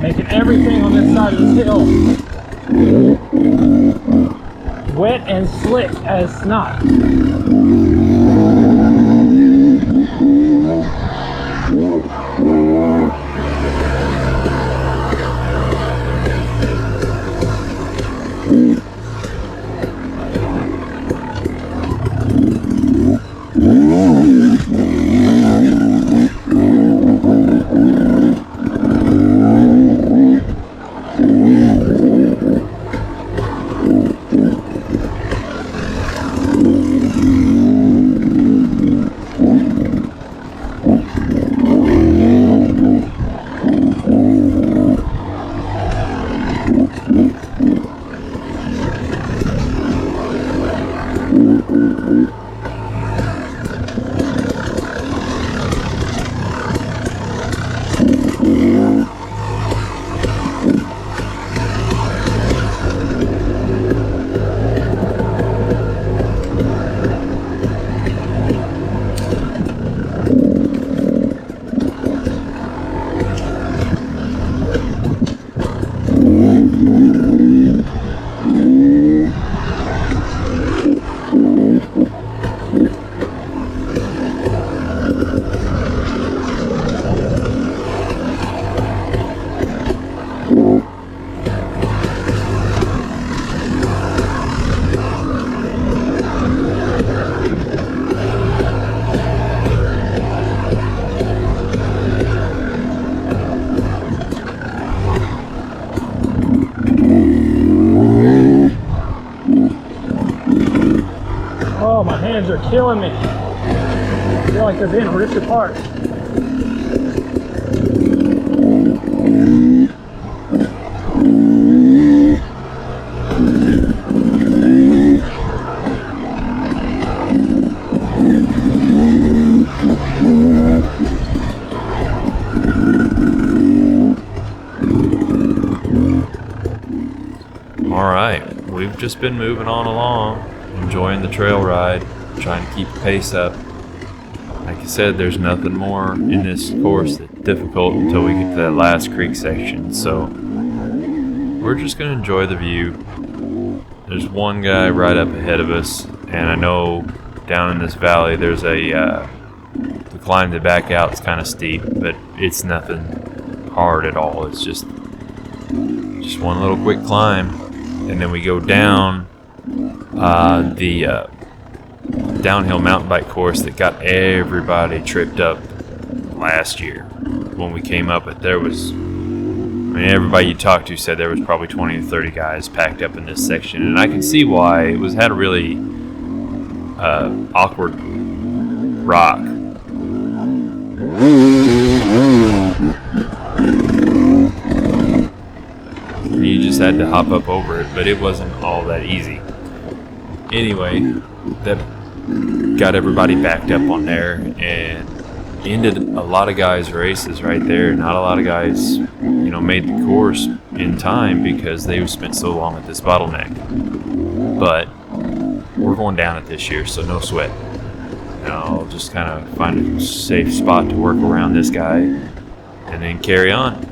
making everything on this side of this hill wet and slick as snot. are killing me. I feel like they're being ripped apart. Alright, we've just been moving on along, enjoying the trail ride, trying to keep the pace up. Like I said, there's nothing more in this course that's difficult until we get to that last creek section, so we're just going to enjoy the view. There's one guy right up ahead of us, and I know down in this valley there's the climb to back out is kind of steep, but it's nothing hard at all. It's just one little quick climb, and then we go down the downhill mountain bike course that got everybody tripped up last year. When we came up, everybody you talked to said there was probably 20 or 30 guys packed up in this section, and I can see why. It had a really awkward rock. You just had to hop up over it, but it wasn't all that easy. Anyway, that got everybody backed up on there and ended a lot of guys' races right there. Not a lot of guys, made the course in time because they spent so long at this bottleneck. But we're going down it this year, so no sweat. And I'll just kind of find a safe spot to work around this guy and then carry on.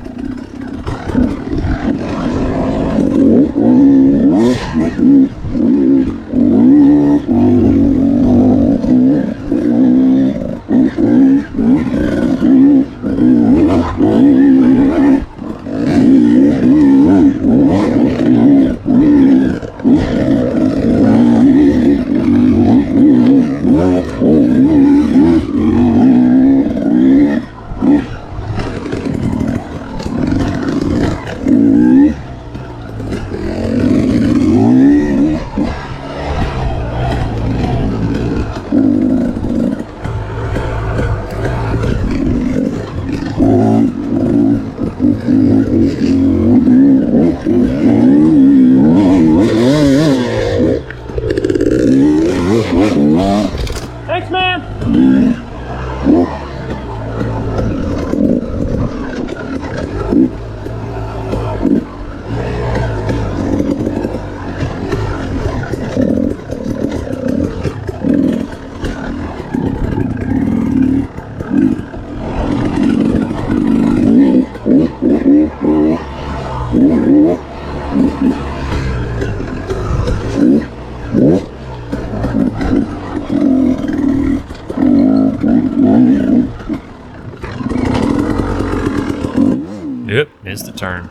Thanks, man. Yep, it's the turn.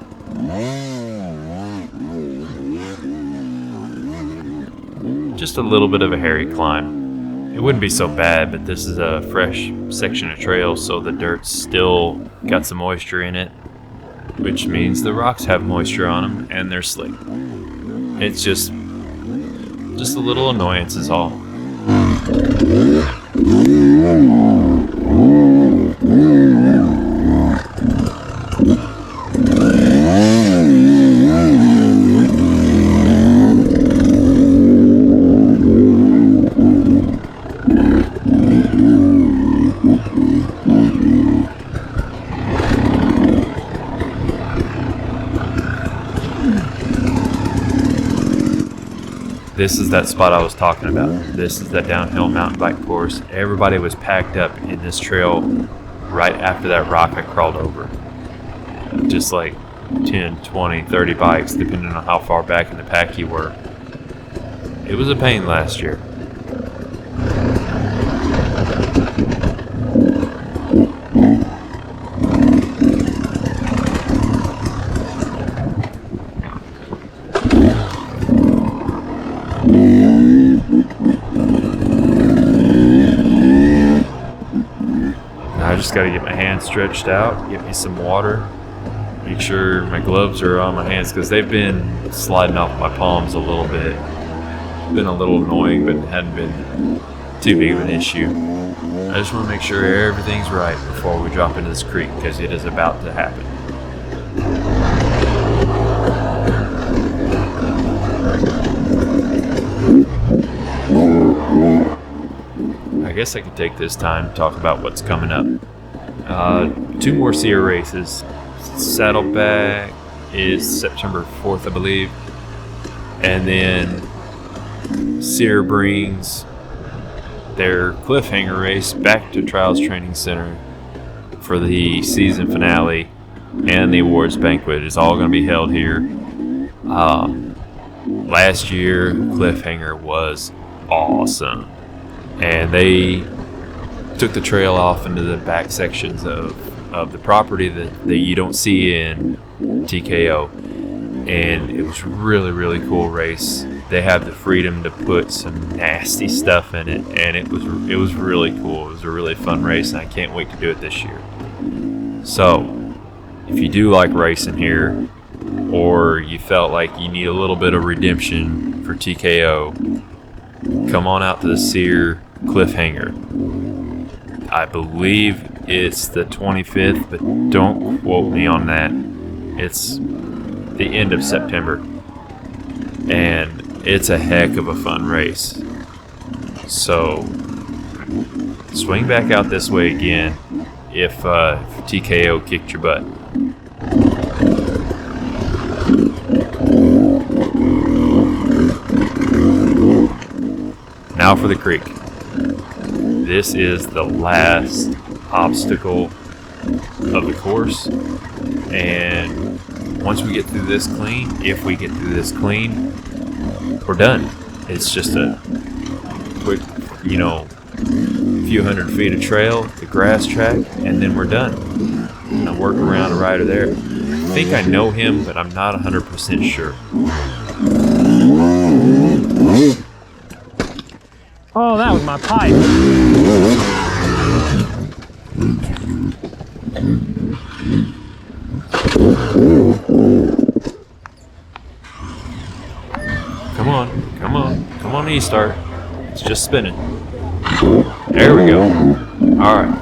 Just a little bit of a hairy climb. It wouldn't be so bad, but this is a fresh section of trail, so the dirt's still got some moisture in it, which means the rocks have moisture on them and they're slick. It's just a little annoyance is all. This is that spot I was talking about. This is that downhill mountain bike course. Everybody was packed up in this trail right after that rock I crawled over. Just like 10, 20, 30 bikes, depending on how far back in the pack you were. It was a pain last year. I just got to get my hands stretched out, get me some water, make sure my gloves are on my hands because they've been sliding off my palms a little bit. It's been a little annoying, but it hadn't been too big of an issue. I just want to make sure everything's right before we drop into this creek, because it is about to happen. I guess I could take this time to talk about what's coming up. 2 more SEER races. Saddleback is September 4th, I believe. And then SEER brings their cliffhanger race back to Trials Training Center for the season finale and the awards banquet. It's all going to be held here. Last year, cliffhanger was awesome, and they took the trail off into the back sections of the property that you don't see in TKO, and it was really cool race. They have the freedom to put some nasty stuff in it, and it was really cool. It was a really fun race, and I can't wait to do it this year. So, if you do like racing here, or you felt like you need a little bit of redemption for TKO, come on out to the SEER cliffhanger. I believe it's the 25th, but don't quote me on that. It's the end of September, and it's a heck of a fun race. So swing back out this way again if TKO kicked your butt. Now for the creek. This is the last obstacle of the course, and once we get through this clean, if we get through this clean, we're done. It's just a quick, few hundred feet of trail, the grass track, and then we're done. And I work around a rider there. I think I know him, but I'm not 100% sure. Oh, that was my pipe. Come on, E-Start. It's just spinning. There we go. All right.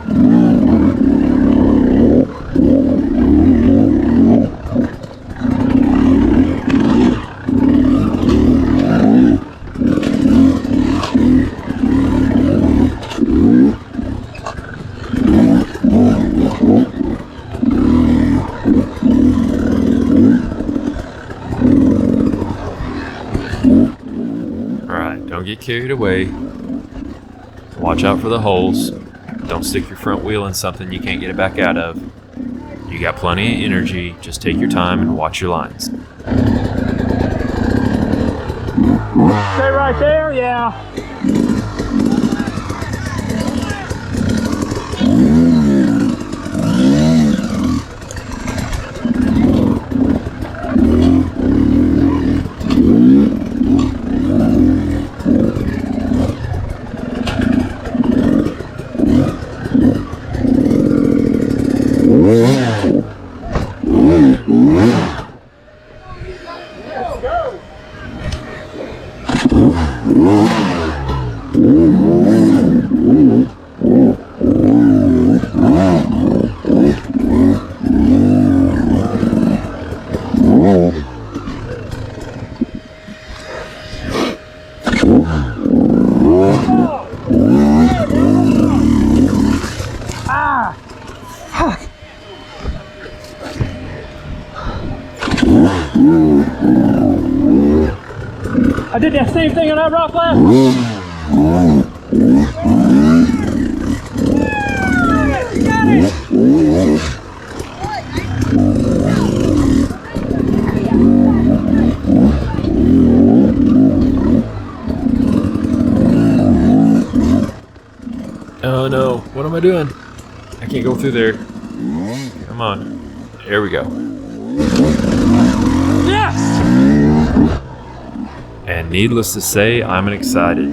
Don't get carried away. Watch out for the holes. Don't stick your front wheel in something you can't get it back out of. You got plenty of energy. Just take your time and watch your lines. Stay right there, yeah. I did that same thing on that rock last time. Got it! Oh no, what am I doing? I can't go through there. Come on. There we go. Yes! And needless to say, I'm excited.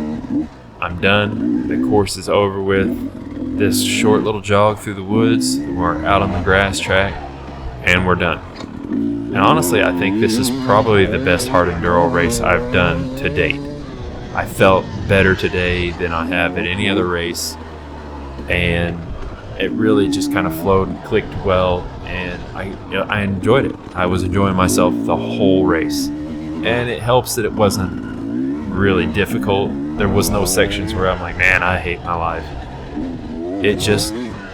I'm done. The course is over with. This short little jog through the woods. We're out on the grass track, and we're done. And honestly, I think this is probably the best hard enduro race I've done to date. I felt better today than I have at any other race, and it really just kind of flowed and clicked well, and I enjoyed it. I was enjoying myself the whole race, and it helps that it wasn't really difficult. There was no sections where I'm like, man, I hate my life. It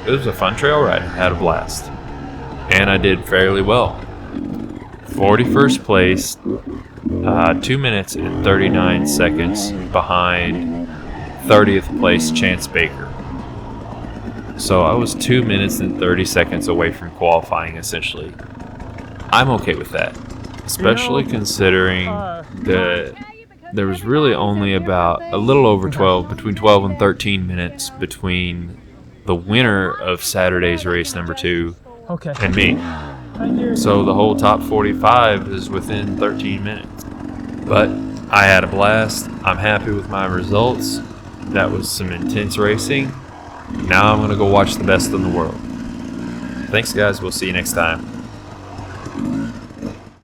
was a fun trail ride. I had a blast, and I did fairly well. 41st place, 2 minutes and 39 seconds behind 30th place Chance Baker. So I was 2 minutes and 30 seconds away from qualifying, essentially. I'm okay with that, especially considering that there was really only about a little over between 12 and 13 minutes between the winner of Saturday's race number 2 and me. So the whole top 45 is within 13 minutes. But I had a blast. I'm happy with my results. That was some intense racing. Now I'm going to go watch the best in the world. Thanks, guys. We'll see you next time.